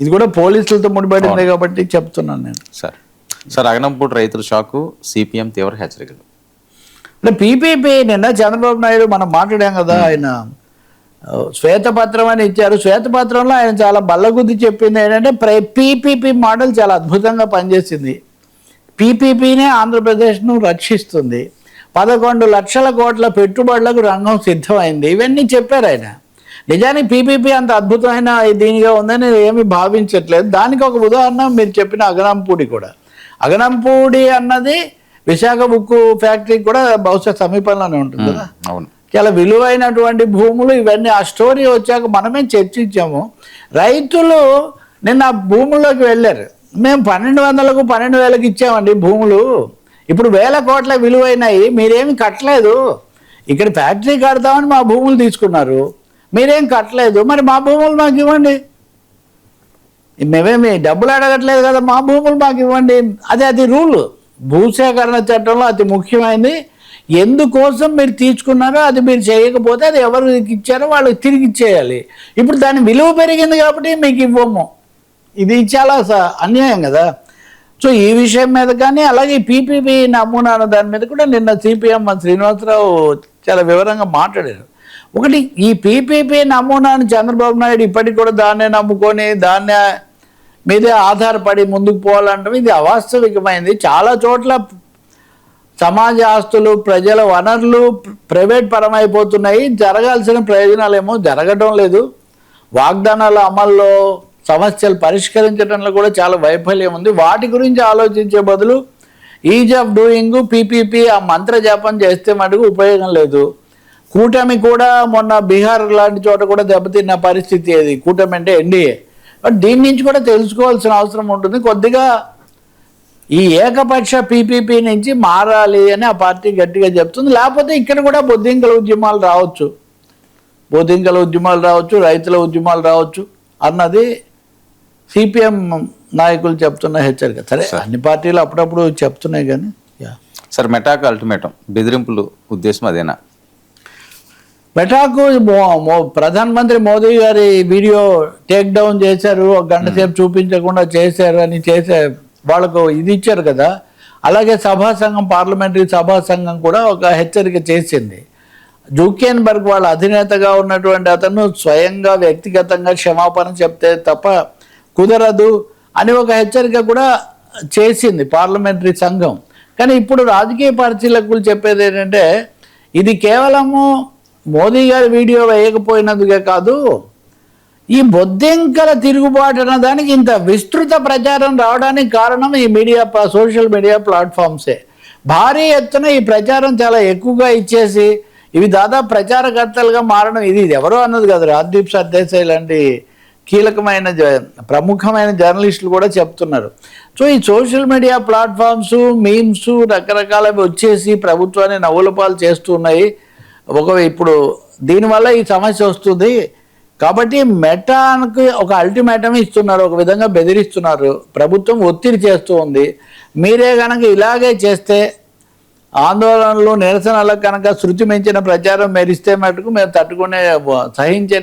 ఇది కూడా పోలీసులతో ముడిపడింది కాబట్టి చెప్తున్నాను నేను. సార్ అగనంపూడి రైతుల షాకు, సిపిఎం తీవ్ర హెచ్చరికలు. అంటే పీపీపీ నిన్న చంద్రబాబు నాయుడు మనం మాట్లాడాం కదా, ఆయన శ్వేతపత్రం అని ఇచ్చారు. శ్వేతపత్రంలో ఆయన చాలా బల్లగుద్ది చెప్పింది ఏంటంటే పీపీపీ మోడల్ చాలా అద్భుతంగా పనిచేసింది, పీపీపీనే ఆంధ్రప్రదేశ్ను రక్షిస్తుంది, 11 లక్షల కోట్ల పెట్టుబడులకు రంగం సిద్ధమైంది, ఇవన్నీ చెప్పారు ఆయన. నిజానికి పీపీపీ అంత అద్భుతమైన దీనిగా ఉందని ఏమీ భావించట్లేదు. దానికి ఒక ఉదాహరణ మీరు చెప్పిన అగనంపూడి కూడా. అగనంపూడి అన్నది విశాఖ ఉక్కు ఫ్యాక్టరీ కూడా బహుశా సమీపంలోనే ఉంటుంది కదా. అవును, చాలా విలువైనటువంటి భూములు. ఇవన్నీ ఆ స్టోరీ వచ్చాక మనమే చర్చించాము. రైతులు నిన్న ఆ భూముల్లోకి వెళ్ళారు. మేము 1200కు 12,000కి ఇచ్చామండి భూములు, ఇప్పుడు 1000 కోట్ల విలువైనాయి, మీరేమి కట్టలేదు, ఇక్కడ ఫ్యాక్టరీ కడతామని మా భూములు తీసుకున్నారు, మీరేం కట్టలేదు, మరి మా భూములు మాకు ఇవ్వండి, మేమేమి డబ్బులు అడగట్లేదు కదా, మా భూములు మాకు ఇవ్వండి. అది రూల్, భూసేకరణ చట్టంలో అతి ముఖ్యమైనది. ఎందుకోసం మీరు తీసుకున్నారో అది మీరు చేయకపోతే అది ఎవరికి ఇచ్చారో వాళ్ళకి తిరిగి ఇచ్చేయాలి. ఇప్పుడు దాని విలువ పెరిగింది కాబట్టి మీకు ఇవ్వము, ఇది చాలా అన్యాయం కదా. సో ఈ విషయం మీద కానీ అలాగే పీపీపీ నమూనా అన్న దాని మీద కూడా నిన్న సిపిఎం శ్రీనివాసరావు చాలా వివరంగా మాట్లాడారు. ఒకటి, ఈ పీపీపీ నమూనాను చంద్రబాబు నాయుడు ఇప్పటికి కూడా దాన్నే నమ్ముకొని దాన్ని మీదే ఆధారపడి ముందుకు పోవాలంటే ఇది అవాస్తవికమైంది. చాలా చోట్ల సమాజ ఆస్తులు, ప్రజల వనరులు ప్రైవేట్ పరమైపోతున్నాయి, జరగాల్సిన ప్రయోజనాలేమో జరగడం లేదు, వాగ్దానాల అమల్లో సమస్యలు పరిష్కరించడంలో కూడా చాలా వైఫల్యం ఉంది. వాటి గురించి ఆలోచించే బదులు ఈజ్ ఆఫ్ డూయింగ్ పీపీపీ ఆ మంత్ర జపం చేస్తే మటుకు ఉపయోగం లేదు. కూటమి కూడా మొన్న బీహార్ లాంటి చోట కూడా దెబ్బతిన్న పరిస్థితి అది. కూటమి అంటే ఎన్డీఏ. బట్ దీని నుంచి కూడా తెలుసుకోవాల్సిన అవసరం ఉంటుంది. కొద్దిగా ఈ ఏకపక్ష పీపీపీ నుంచి మారాలి అని ఆ పార్టీ గట్టిగా చెప్తుంది. లేకపోతే ఇక్కడ కూడా బొద్దింకల ఉద్యమాలు రావచ్చు, రైతుల ఉద్యమాలు రావచ్చు అన్నది సిపిఎం నాయకులు చెప్తున్న హెచ్చరిక. సరే, అన్ని పార్టీలు అప్పుడప్పుడు చెప్తున్నాయి కానీ. సార్ మెటాకు అల్టిమేటం బెదిరింపులు ఉద్దేశం అదేనా? మెటాకు ప్రధానమంత్రి మోదీ గారి వీడియో టేక్ డౌన్ చేశారు, ఒక గంట సేపు చూపించకుండా చేశారు అని వాళ్ళకు ఇది ఇచ్చారు కదా. అలాగే సభా సంఘం, పార్లమెంటరీ సభా సంఘం కూడా ఒక హెచ్చరిక చేసింది. జూకెన్బర్గ్ వాళ్ళ అధినేతగా ఉన్నటువంటి అతను స్వయంగా వ్యక్తిగతంగా క్షమాపణ చెప్తే తప్ప కుదరదు అని ఒక హెచ్చరిక కూడా చేసింది పార్లమెంటరీ సంఘం. కానీ ఇప్పుడు రాజకీయ పరిశీలకులు చెప్పేది ఏంటంటే ఇది కేవలము మోదీ గారి వీడియో వేయకపోయినందుకే కాదు, ఈ బొద్దింకల తిరుగుబాటు అన్న దానికి ఇంత విస్తృత ప్రచారం రావడానికి కారణం ఈ సోషల్ మీడియా ప్లాట్ఫామ్సే. భారీ ఎత్తున ఈ ప్రచారం చాలా ఎక్కువగా ఇచ్చేసి ఇవి దాదాపు ప్రచారకర్తలుగా మారడం. ఇది ఎవరో అన్నది కాదు, రాజ్దీప్ సర్దేశాయ్ లాంటి కీలకమైన ప్రముఖమైన జర్నలిస్టులు కూడా చెప్తున్నారు. సో ఈ సోషల్ మీడియా ప్లాట్ఫామ్స్, మీమ్స్ రకరకాలవి వచ్చేసి ప్రభుత్వాన్ని నవ్వుల పాలు చేస్తున్నాయి. ఇప్పుడు దీనివల్ల ఈ సమస్య వస్తుంది కాబట్టి మెటాకి ఒక అల్టిమేటం ఇస్తున్నారు, ఒక విధంగా బెదిరిస్తున్నారు. ప్రభుత్వం ఒత్తిడి చేస్తూ ఉంది. మీరే కనుక ఇలాగే చేస్తే, ఆందోళనలు నిరసనలకు కనుక శృతి మించిన ప్రచారం మెరిస్తే మటుకు మేము సహించే